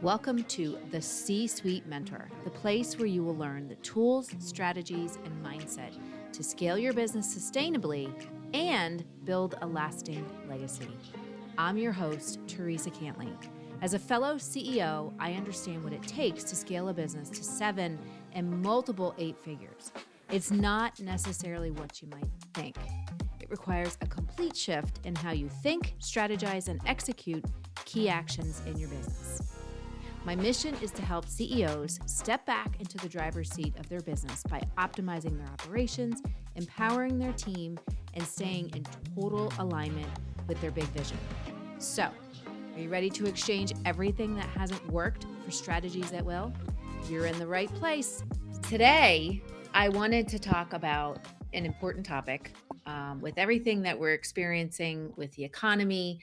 Welcome to the C-Suite Mentor, the place where you will learn the tools, strategies, and mindset to scale your business sustainably and build a lasting legacy. I'm your host, Theresa. As a fellow CEO, I understand what it takes to scale a business to 7 and multiple 8 figures. It's not necessarily what you might think. It requires a complete shift in how you think, strategize, and execute key actions in your business. My mission is to help CEOs step back into the driver's seat of their business by optimizing their operations, empowering their team, and staying in total alignment with their big vision. So, are you ready to exchange everything that hasn't worked for strategies that will? You're in the right place. Today, I wanted to talk about an important topic with everything that we're experiencing with the economy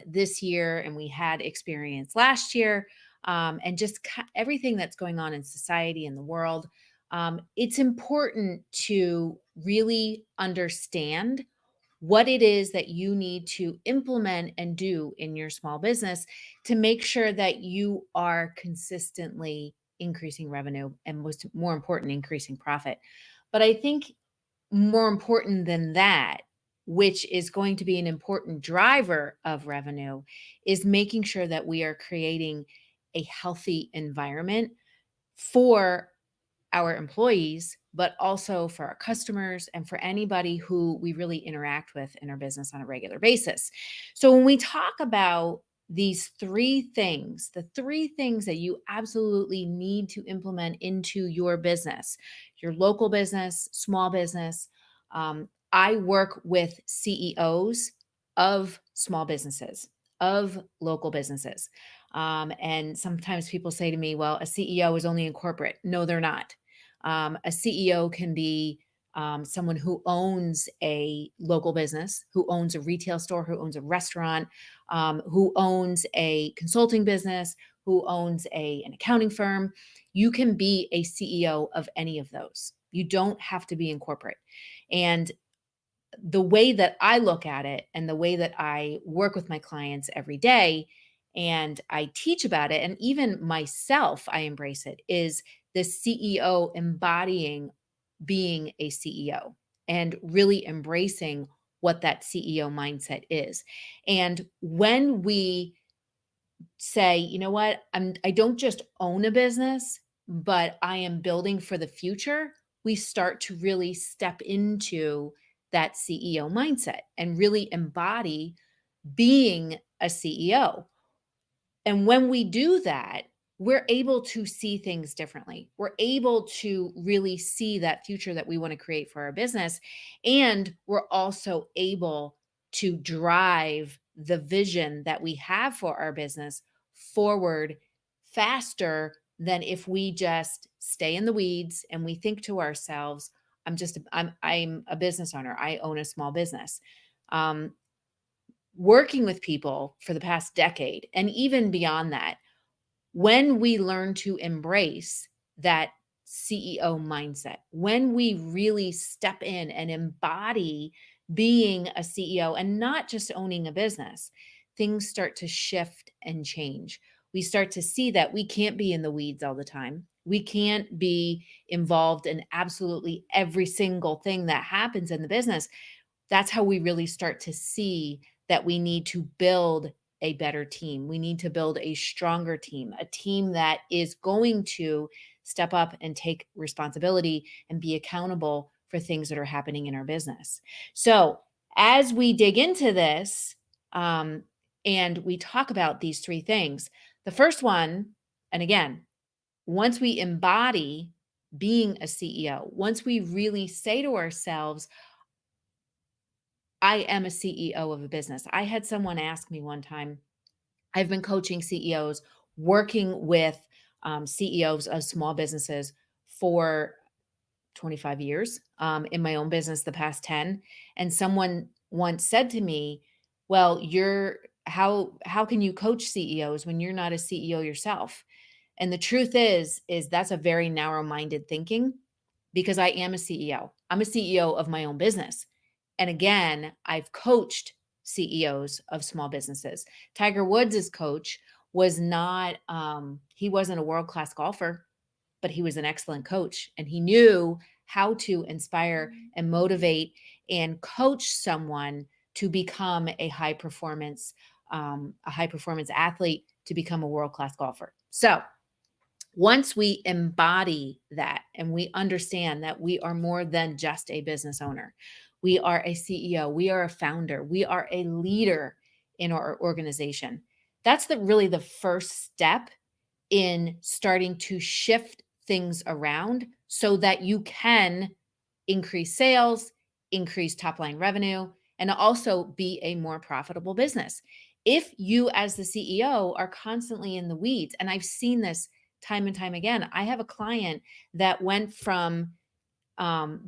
this year, and we had experience last year. And just everything that's going on in society and the world. It's important to really understand what it is that you need to implement and do in your small business to make sure that you are consistently increasing revenue and more important, increasing profit. But I think more important than that, which is going to be an important driver of revenue, is making sure that we are creating a healthy environment for our employees, but also for our customers and for anybody who we really interact with in our business on a regular basis. So when we talk about these 3 things, the 3 things that you absolutely need to implement into your business, your local business, small business, I work with CEOs of small businesses, of local businesses. And sometimes people say to me, well, a CEO is only in corporate. No, they're not. A CEO can be someone who owns a local business, who owns a retail store, who owns a restaurant, who owns a consulting business, who owns an accounting firm. You can be a CEO of any of those. You don't have to be in corporate. And the way that I look at it and the way that I work with my clients every day and I teach about it, and even myself, I embrace it, is the CEO embodying being a CEO and really embracing what that CEO mindset is. And when we say, you know what, I don't just own a business, but I am building for the future, we start to really step into that CEO mindset and really embody being a CEO. And when we do that, we're able to see things differently. We're able to really see that future that we want to create for our business. And we're also able to drive the vision that we have for our business forward faster than if we just stay in the weeds and we think to ourselves, I'm a business owner. I own a small business. Working with people for the past decade and even beyond that, when we learn to embrace that CEO mindset, when we really step in and embody being a CEO and not just owning a business, things start to shift and change. We start to see that we can't be in the weeds all the time. We can't be involved in absolutely every single thing that happens in the business. That's how we really start to see that we need to build a better team. We need to build a stronger team, a team that is going to step up and take responsibility and be accountable for things that are happening in our business. So as we dig into this and we talk about these 3 things, the first one, and again, once we embody being a CEO, once we really say to ourselves, I am a CEO of a business. I had someone ask me one time, I've been coaching CEOs, working with CEOs of small businesses for 25 years, in my own business, the past 10. And someone once said to me, well, how can you coach CEOs when you're not a CEO yourself? And the truth is that's a very narrow-minded thinking, because I am a CEO. I'm a CEO of my own business. And again, I've coached CEOs of small businesses. Tiger Woods' coach was not, he wasn't a world-class golfer, but he was an excellent coach, and he knew how to inspire and motivate and coach someone to become a high performance athlete, to become a world-class golfer. So once we embody that and we understand that we are more than just a business owner, we are a CEO, we are a founder, we are a leader in our organization. That's really the first step in starting to shift things around so that you can increase sales, increase top line revenue, and also be a more profitable business. If you, as the CEO, are constantly in the weeds, and I've seen this time and time again, I have a client that went from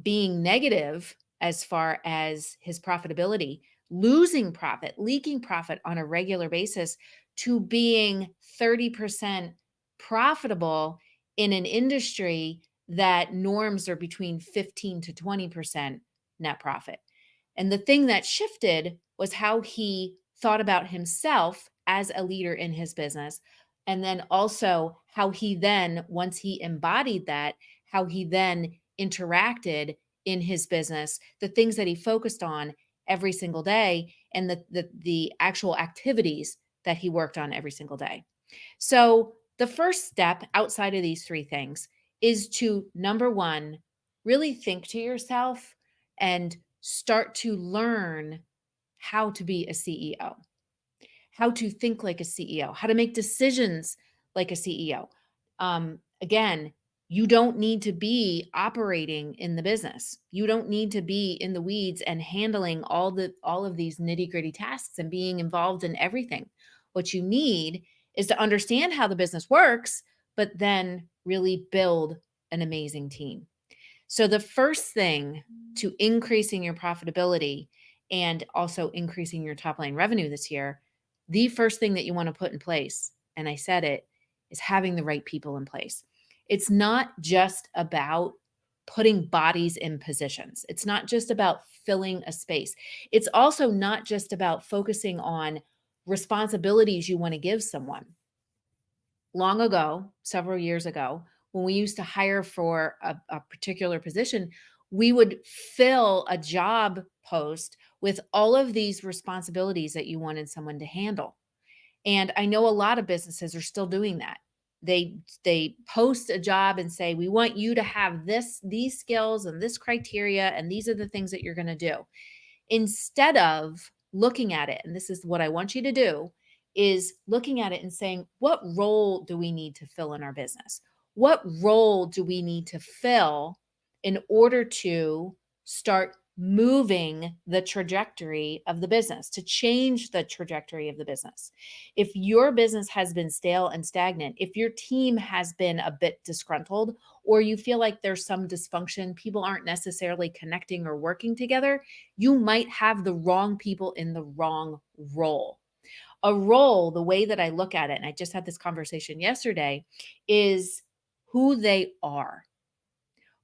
being negative as far as his profitability, losing profit, leaking profit on a regular basis, to being 30% profitable in an industry that norms are between 15 to 20% net profit. And the thing that shifted was how he thought about himself as a leader in his business. And then also how he then, once he embodied that, how he then interacted in his business, the things that he focused on every single day, and the actual activities that he worked on every single day. So the first step outside of these three things is to, number one, really think to yourself and start to learn how to be a CEO, how to think like a CEO, how to make decisions like a CEO. Again, you don't need to be operating in the business. You don't need to be in the weeds and handling all of these nitty-gritty tasks and being involved in everything. What you need is to understand how the business works, but then really build an amazing team. So the first thing to increasing your profitability and also increasing your top line revenue this year, the first thing that you want to put in place, and I said it, is having the right people in place. It's not just about putting bodies in positions. It's not just about filling a space. It's also not just about focusing on responsibilities you want to give someone. Long ago, several years ago, when we used to hire for a particular position, we would fill a job post with all of these responsibilities that you wanted someone to handle. And I know a lot of businesses are still doing that. They post a job and say, "We want you to have these skills and this criteria, and these are the things that you're going to do." Instead of looking at it, and this is what I want you to do, is looking at it and saying, what role do we need to fill in our business? What role do we need to fill in order to start moving the trajectory of the business, to change the trajectory of the business? If your business has been stale and stagnant, if your team has been a bit disgruntled, or you feel like there's some dysfunction, people aren't necessarily connecting or working together, you might have the wrong people in the wrong role. A role, the way that I look at it, and I just had this conversation yesterday, is who they are.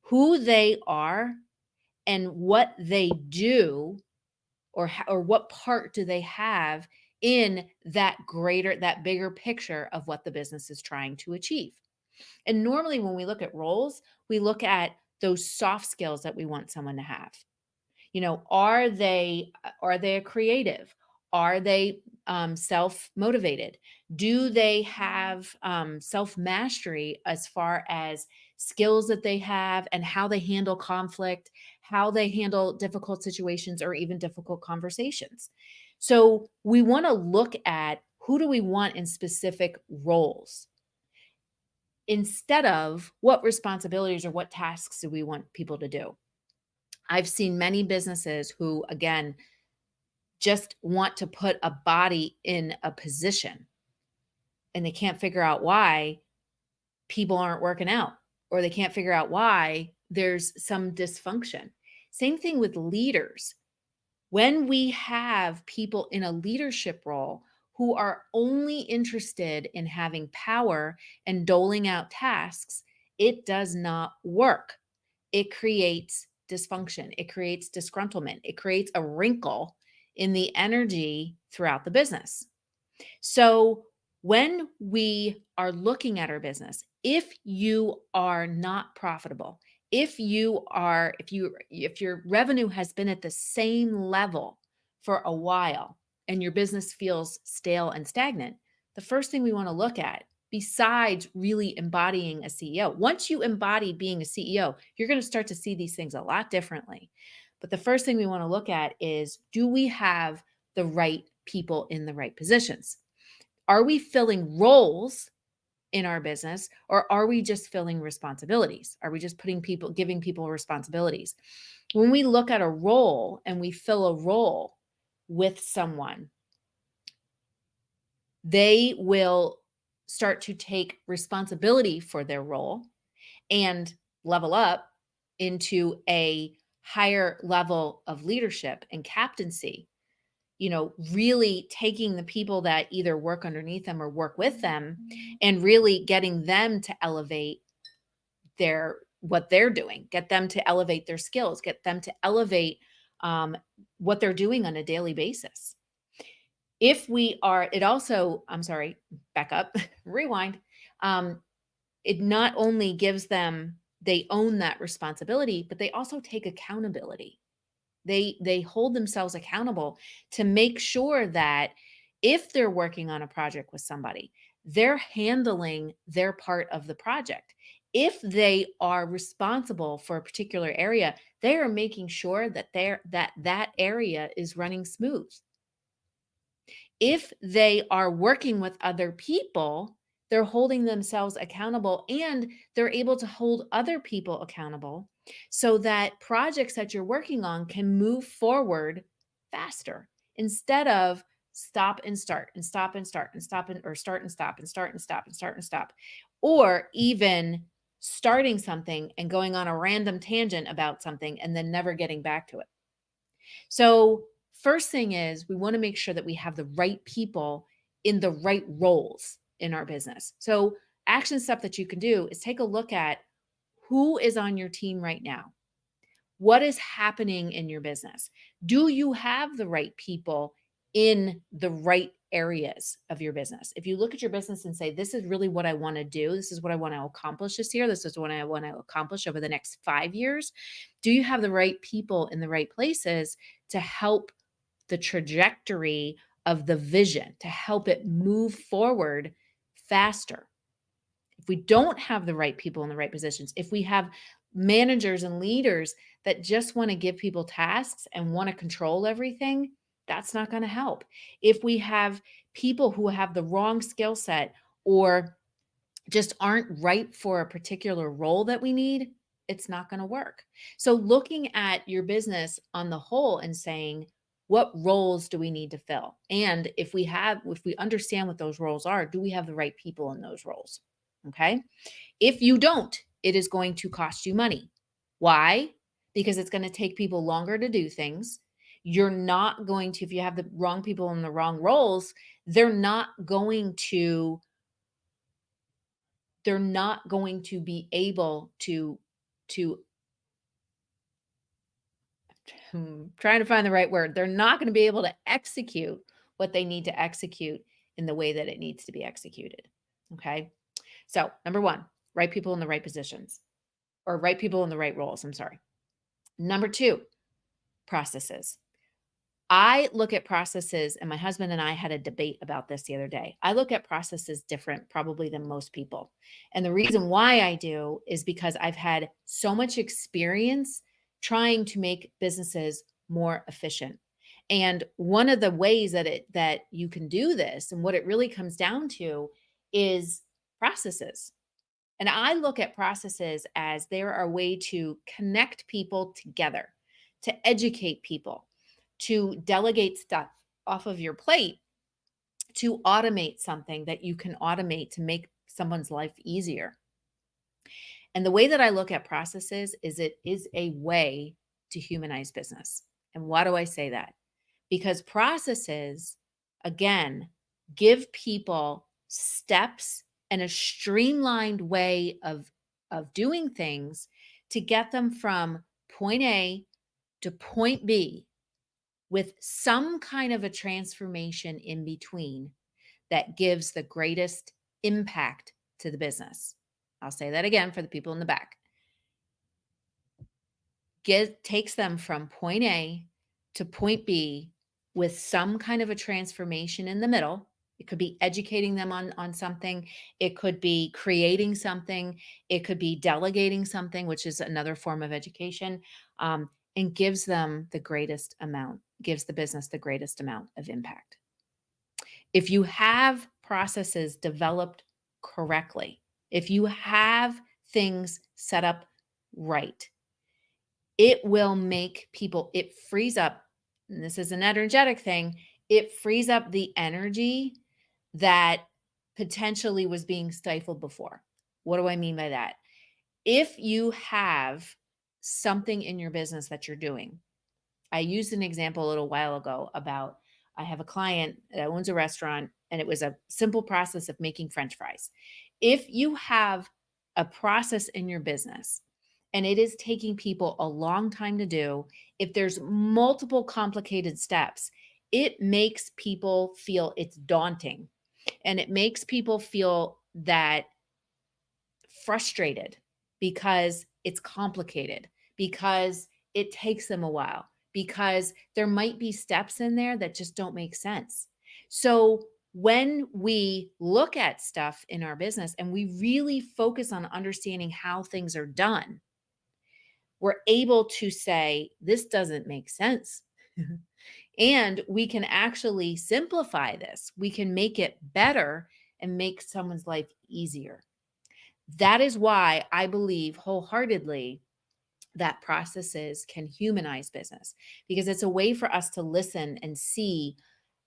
Who they are and what they do, or what part do they have in that bigger picture of what the business is trying to achieve. And normally when we look at roles, we look at those soft skills that we want someone to have. Are they a creative? Are they self motivated? Do they have self mastery as far as skills that they have and how they handle conflict, how they handle difficult situations or even difficult conversations? So we want to look at who do we want in specific roles, instead of what responsibilities or what tasks do we want people to do. I've seen many businesses who, again, just want to put a body in a position, and they can't figure out why people aren't working out, or they can't figure out why there's some dysfunction. Same thing with leaders. When we have people in a leadership role who are only interested in having power and doling out tasks, it does not work. It creates dysfunction. It creates disgruntlement. It creates a wrinkle in the energy throughout the business. So When we are looking at our business, if you are not profitable, if your revenue has been at the same level for a while and your business feels stale and stagnant, the first thing we want to look at, besides really embodying a CEO, once you embody being a CEO, you're going to start to see these things a lot differently. But the first thing we want to look at is, do we have the right people in the right positions? Are we filling roles in our business, or are we just filling responsibilities? Are we just giving people responsibilities? When we look at a role and we fill a role with someone, they will start to take responsibility for their role and level up into a higher level of leadership and captaincy, really taking the people that either work underneath them or work with them and really getting them to elevate what they're doing, get them to elevate their skills, get them to elevate um, what they're doing on a daily basis. If we are, it also, I'm sorry, back up, rewind. It not only gives them, they own that responsibility, but they also take accountability. They hold themselves accountable to make sure that if they're working on a project with somebody, they're handling their part of the project. If they are responsible for a particular area, they are making sure that that area is running smooth. If they are working with other people, they're holding themselves accountable and they're able to hold other people accountable so that projects that you're working on can move forward faster instead of stop and start and stop and start and stop and or start and stop and start and stop and start and stop, or even starting something and going on a random tangent about something and then never getting back to it. So, first thing is we want to make sure that we have the right people in the right roles in our business. So, action step that you can do is take a look at who is on your team right now. What is happening in your business? Do you have the right people in the right areas of your business? If you look at your business and say, this is really what I want to do, this is what I want to accomplish this year, this is what I want to accomplish over the next 5 years, do you have the right people in the right places to help the trajectory of the vision, to help it move forward faster? If we don't have the right people in the right positions, if we have managers and leaders that just want to give people tasks and want to control everything, that's not going to help. If we have people who have the wrong skill set or just aren't right for a particular role that we need, it's not going to work. So looking at your business on the whole and saying, what roles do we need to fill? And if we understand what those roles are, do we have the right people in those roles? Okay. If you don't, it is going to cost you money. Why? Because it's going to take people longer to do things. You're not going to, if you have the wrong people in the wrong roles, they're not going to be able to trying to find the right word. They're not going to be able to execute what they need to execute in the way that it needs to be executed. Okay. So, number one, right people in the right positions, or right people in the right roles. I'm sorry. Number two, processes. I look at processes, and my husband and I had a debate about this the other day. I look at processes different probably than most people. And the reason why I do is because I've had so much experience trying to make businesses more efficient. And one of the ways that you can do this, and what it really comes down to, is processes. And I look at processes as they're a way to connect people together, to educate people, to delegate stuff off of your plate, to automate something that you can automate to make someone's life easier. And the way that I look at processes is it is a way to humanize business. And why do I say that? Because processes, again, give people steps and a streamlined way of doing things to get them from point A to point B with some kind of a transformation in between that gives the greatest impact to the business. I'll say that again for the people in the back. Takes them from point A to point B with some kind of a transformation in the middle. It could be educating them on something. It could be creating something. It could be delegating something, which is another form of education, and gives them the greatest amount, gives the business the greatest amount of impact. If you have processes developed correctly, if you have things set up right, it will make people, it frees up, and this is an energetic thing, it frees up the energy that potentially was being stifled before. What do I mean by that? If you have something in your business that you're doing, I used an example a little while ago about I have a client that owns a restaurant and it was a simple process of making French fries. If you have a process in your business and it is taking people a long time to do, if there's multiple complicated steps, it makes people feel it's daunting and it makes people feel that frustrated because it's complicated, because it takes them a while, because there might be steps in there that just don't make sense. So, when we look at stuff in our business and we really focus on understanding how things are done, we're able to say, this doesn't make sense. And we can actually simplify this. We can make it better and make someone's life easier. That is why I believe wholeheartedly that processes can humanize business because it's a way for us to listen and see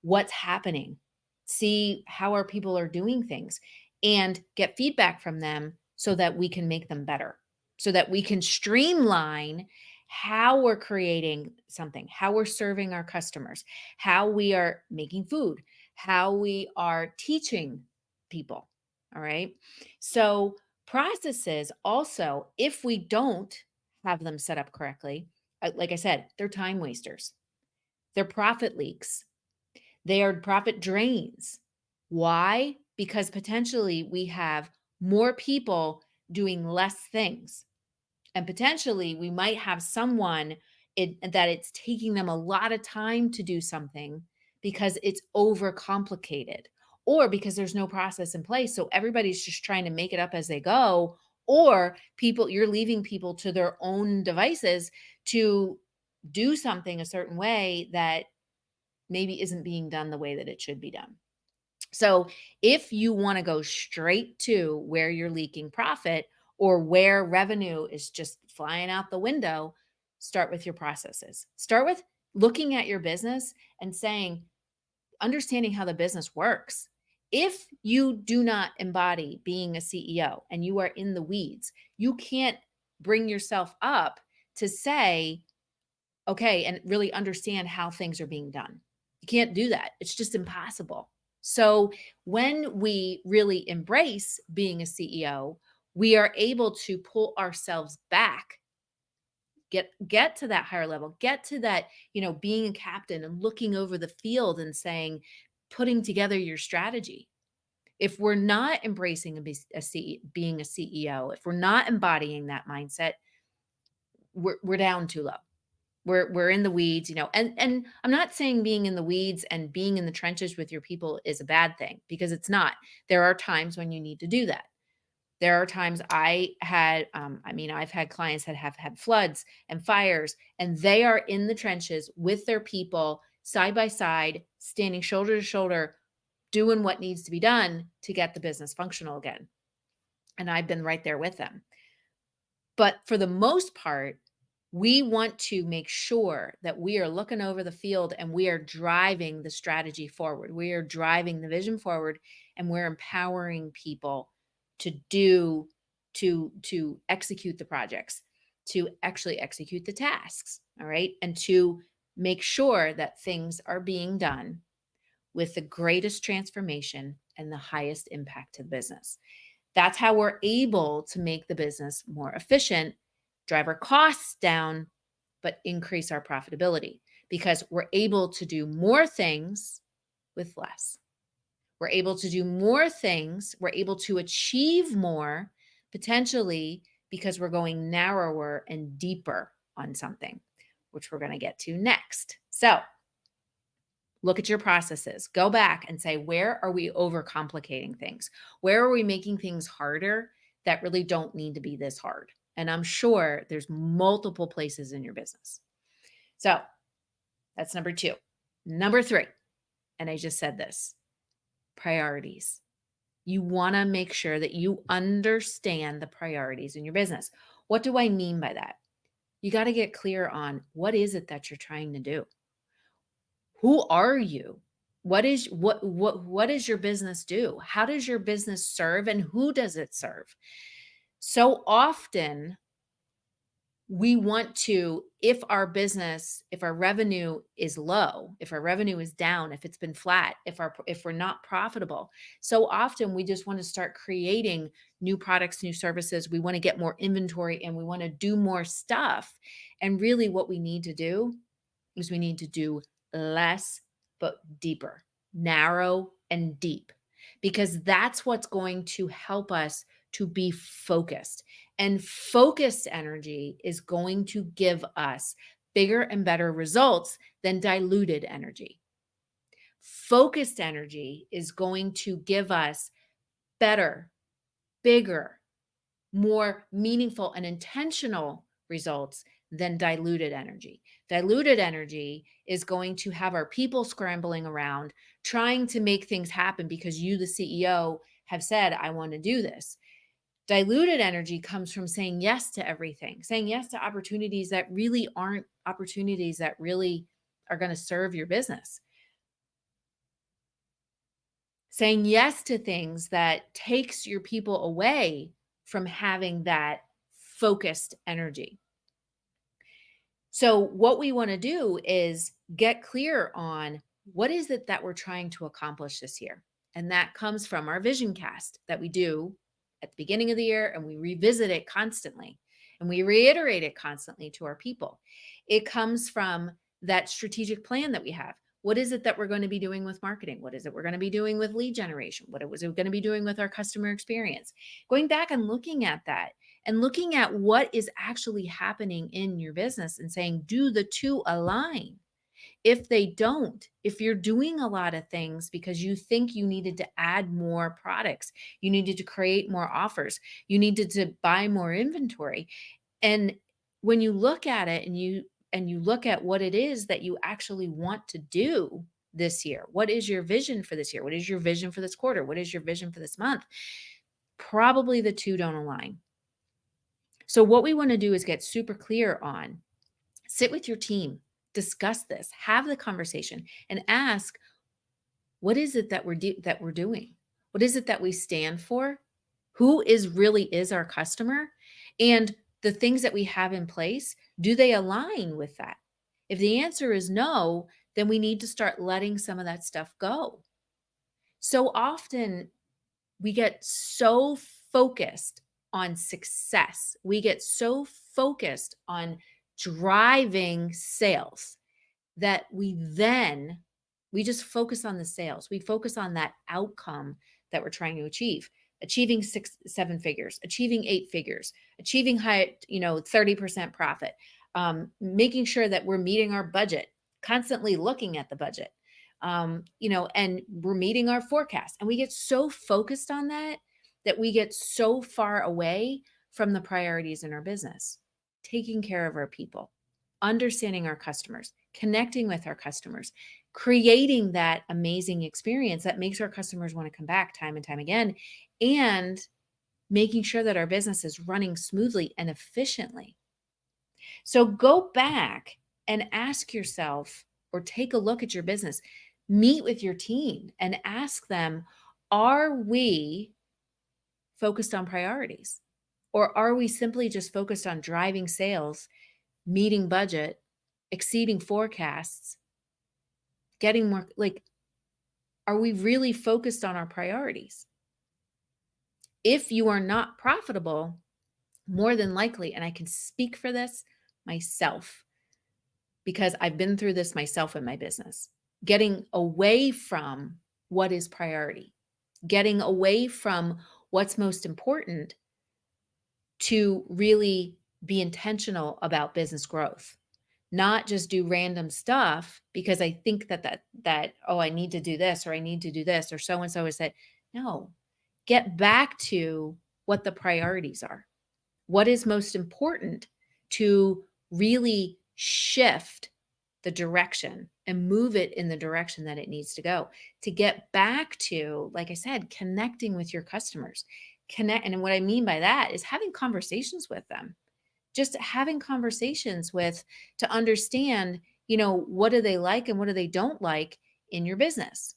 what's happening, see how our people are doing things, and get feedback from them so that we can make them better, so that we can streamline how we're creating something, how we're serving our customers, how we are making food, how we are teaching people. All right. So, processes also, if we don't have them set up correctly, like I said, they're time wasters, they're profit leaks, they are profit drains. Why? Because potentially we have more people doing less things. And potentially we might have someone that it's taking them a lot of time to do something because it's overcomplicated or because there's no process in place. So everybody's just trying to make it up as they go. Or people, you're leaving people to their own devices to do something a certain way that maybe isn't being done the way that it should be done. So, if you want to go straight to where you're leaking profit or where revenue is just flying out the window, start with your processes. Start with looking at your business and saying, understanding how the business works. If you do not embody being a CEO and you are in the weeds, you can't bring yourself up to say, okay, and really understand how things are being done. You can't do that. It's just impossible. So when we really embrace being a CEO, we are able to pull ourselves back, get to that higher level, get to that, being a captain and looking over the field and saying, putting together your strategy. If we're not embracing being a CEO, if we're not embodying that mindset, we're down too low. We're in the weeds, and I'm not saying being in the weeds and being in the trenches with your people is a bad thing because it's not. There are times when you need to do that. There are times I've had clients that have had floods and fires, and they are in the trenches with their people side by side, standing shoulder to shoulder, doing what needs to be done to get the business functional again. And I've been right there with them. But for the most part, we want to make sure that we are looking over the field and we are driving the strategy forward. We are driving the vision forward and we're empowering people to to execute the projects, to actually execute the tasks, all right? And to make sure that things are being done with the greatest transformation and the highest impact to the business. That's how we're able to make the business more efficient, drive our costs down, but increase our profitability because we're able to do more things with less. We're able to do more things. We're able to achieve more potentially because we're going narrower and deeper on something, which we're going to get to next. So look at your processes. Go back and say, where are we overcomplicating things? Where are we making things harder that really don't need to be this hard? And I'm sure there's multiple places in your business. So that's number 2. Number 3, and I just said this, priorities. You want to make sure that you understand the priorities in your business. What do I mean by that? You got to get clear on what is it that you're trying to do? Who are you? What does your business do? How does your business serve and who does it serve? So often we want to, if our business, if our revenue is low, if our revenue is down, if it's been flat, if we're not profitable, so often we just want to start creating new products, new services. We want to get more inventory and we want to do more stuff. And really what we need to do is we need to do less but deeper, narrow and deep, because that's what's going to help us to be focused. And focused energy is going to give us bigger and better results than diluted energy. Focused energy is going to give us better, bigger, more meaningful and intentional results than diluted energy. Diluted energy is going to have our people scrambling around trying to make things happen because you, the CEO, have said, I want to do this. Diluted energy comes from saying yes to everything, saying yes to opportunities that really aren't opportunities that really are going to serve your business. Saying yes to things that takes your people away from having that focused energy. So what we want to do is get clear on what is it that we're trying to accomplish this year. And that comes from our vision cast that we do at the beginning of the year, and we revisit it constantly and we reiterate it constantly to our people. It comes from that strategic plan that we have. What is it that we're going to be doing with marketing? What is it we're going to be doing with lead generation? What was it going to be doing with our customer experience? Going back and looking at that and looking at what is actually happening in your business and saying, do the two align? If they don't, if you're doing a lot of things because you think you needed to add more products, you needed to create more offers, you needed to buy more inventory. And when you look at it and you look at what it is that you actually want to do this year, what is your vision for this year? What is your vision for this quarter? What is your vision for this month? Probably the two don't align. So what we want to do is get super clear on, sit with your team, discuss this, have the conversation and ask, what is it that we're doing? What is it that we stand for? Who really is our customer? And the things that we have in place, do they align with that? If the answer is no, then we need to start letting some of that stuff go. So often we get so focused on success. We get so focused on driving sales that we just focus on the sales. We focus on that outcome that we're trying to achieve, achieving 7 figures, achieving 8 figures, achieving high, 30% profit, making sure that we're meeting our budget, constantly looking at the budget, and we're meeting our forecast. And we get so focused on that we get so far away from the priorities in our business, taking care of our people, understanding our customers, connecting with our customers, creating that amazing experience that makes our customers want to come back time and time again, and making sure that our business is running smoothly and efficiently. So go back and ask yourself, or take a look at your business, meet with your team and ask them, are we focused on priorities? Or are we simply just focused on driving sales, meeting budget, exceeding forecasts, getting more, are we really focused on our priorities? If you are not profitable, more than likely, and I can speak for this myself because I've been through this myself in my business, getting away from what is priority, getting away from what's most important to really be intentional about business growth, not just do random stuff because I think that oh, I need to do this or I need to do this or so and so has said. No, get back to what the priorities are. What is most important to really shift the direction and move it in the direction that it needs to go, to get back to, like I said, connecting with your customers. Connect, and what I mean by that is having conversations with them, just having conversations with, to understand, what do they like and what do they don't like in your business.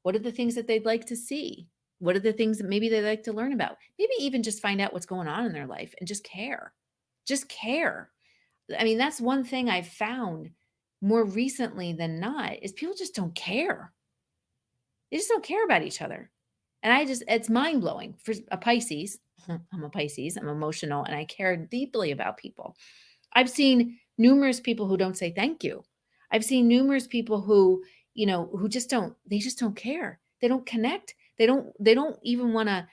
What are the things that they'd like to see? What are the things that maybe they like to learn about? Maybe even just find out what's going on in their life and just care. Just care. I mean, that's one thing I've found more recently than not is people just don't care. They just don't care about each other. And it's mind blowing for a Pisces. I'm a Pisces, I'm emotional, and I care deeply about people. I've seen numerous people who don't say thank you. I've seen numerous people who, who just don't care. They don't connect. They don't even want to,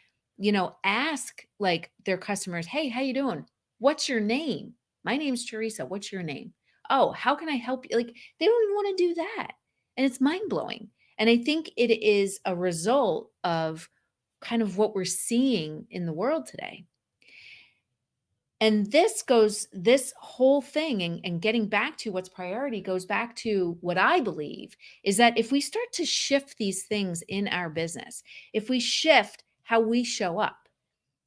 ask like their customers, "Hey, how you doing? What's your name?" "My name's Theresa. What's your name?" "Oh, how can I help you?" Like they don't even want to do that. And it's mind-blowing. And I think it is a result of kind of what we're seeing in the world today. And this whole thing, and getting back to what's priority goes back to what I believe is that if we start to shift these things in our business, if we shift how we show up,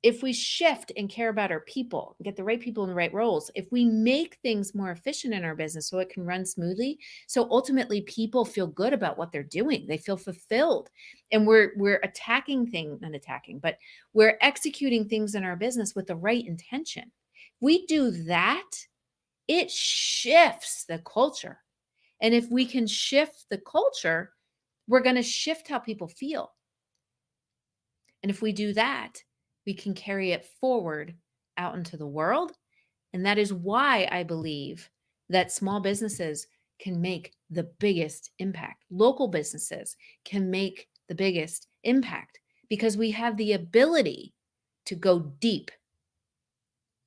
if we shift and care about our people, get the right people in the right roles, if we make things more efficient in our business so it can run smoothly, so ultimately people feel good about what they're doing, they feel fulfilled, and we're attacking things, not attacking, but we're executing things in our business with the right intention. We do that, it shifts the culture. And if we can shift the culture, we're going to shift how people feel. And if we do that, we can carry it forward out into the world. And that is why I believe that small businesses can make the biggest impact. Local businesses can make the biggest impact because we have the ability to go deep.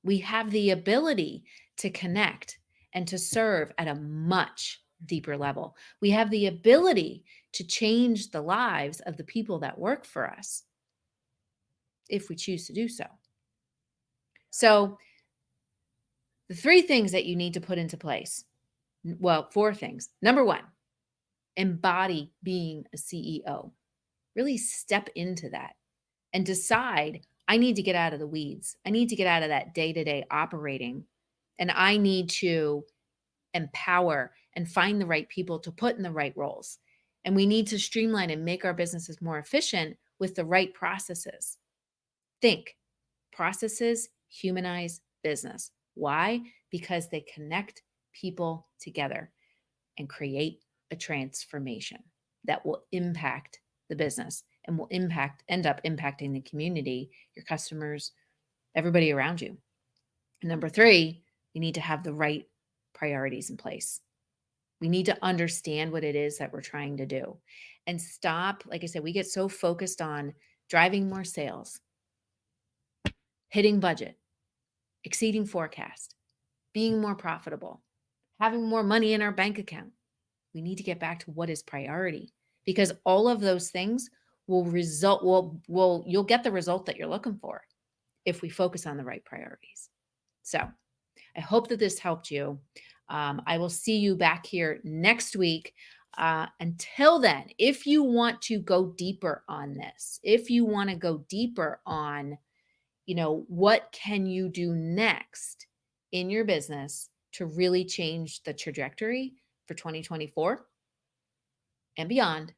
We have the ability to connect and to serve at a much deeper level. We have the ability to change the lives of the people that work for us if we choose to do so. So, the three things that you need to put into place, well, four things. Number one, embody being a CEO. Really step into that and decide I need to get out of the weeds. I need to get out of that day to day operating. And I need to empower and find the right people to put in the right roles. And we need to streamline and make our businesses more efficient with the right processes. Think processes humanize business. Why? Because they connect people together and create a transformation that will impact the business and will end up impacting the community, your customers, everybody around you. And number three, you need to have the right priorities in place. We need to understand what it is that we're trying to do and stop. Like I said, we get so focused on driving more sales, hitting budget, exceeding forecast, being more profitable, having more money in our bank account. We need to get back to what is priority because all of those things you'll get the result that you're looking for if we focus on the right priorities. So I hope that this helped you. I will see you back here next week. Until then, if you want to go deeper on this, if you want to go deeper on, what can you do next in your business to really change the trajectory for 2024 and beyond,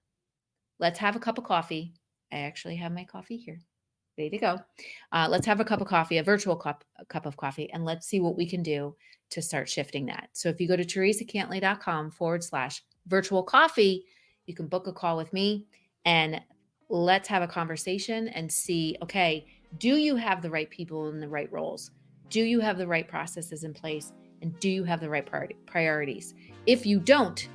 let's have a cup of coffee. I actually have my coffee here. Ready to go. Let's have a cup of coffee, a virtual cup of coffee, and let's see what we can do to start shifting that. So if you go to teresacantley.com/virtual coffee, you can book a call with me and let's have a conversation and see, okay, do you have the right people in the right roles? Do you have the right processes in place? And do you have the right priorities? If you don't,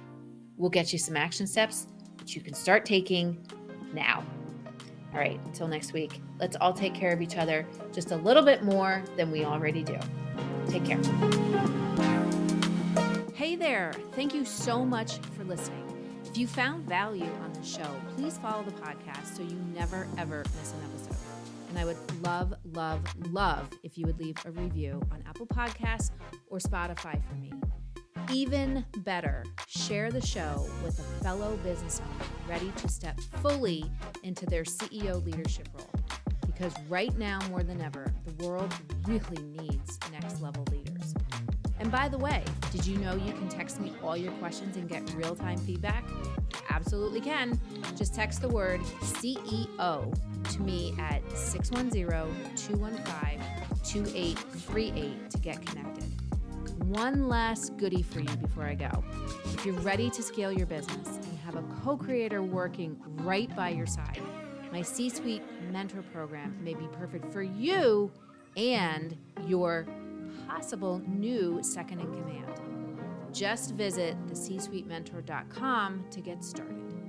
we'll get you some action steps that you can start taking now. All right, until next week, let's all take care of each other just a little bit more than we already do. Take care. Hey there. Thank you so much for listening. If you found value on the show, please follow the podcast so you never, ever miss an episode. And I would love, love, love if you would leave a review on Apple Podcasts or Spotify for me. Even better, share the show with a fellow business owner ready to step fully into their CEO leadership role. Because right now, more than ever, the world really needs next level leaders. And by the way, did you know you can text me all your questions and get real-time feedback? You absolutely can. Just text the word CEO to me at 610-215-2838 to get connected. One last goodie for you before I go. If you're ready to scale your business and have a co-creator working right by your side, my C-Suite Mentor Program may be perfect for you and your possible new second in command. Just visit thecsuitementor.com to get started.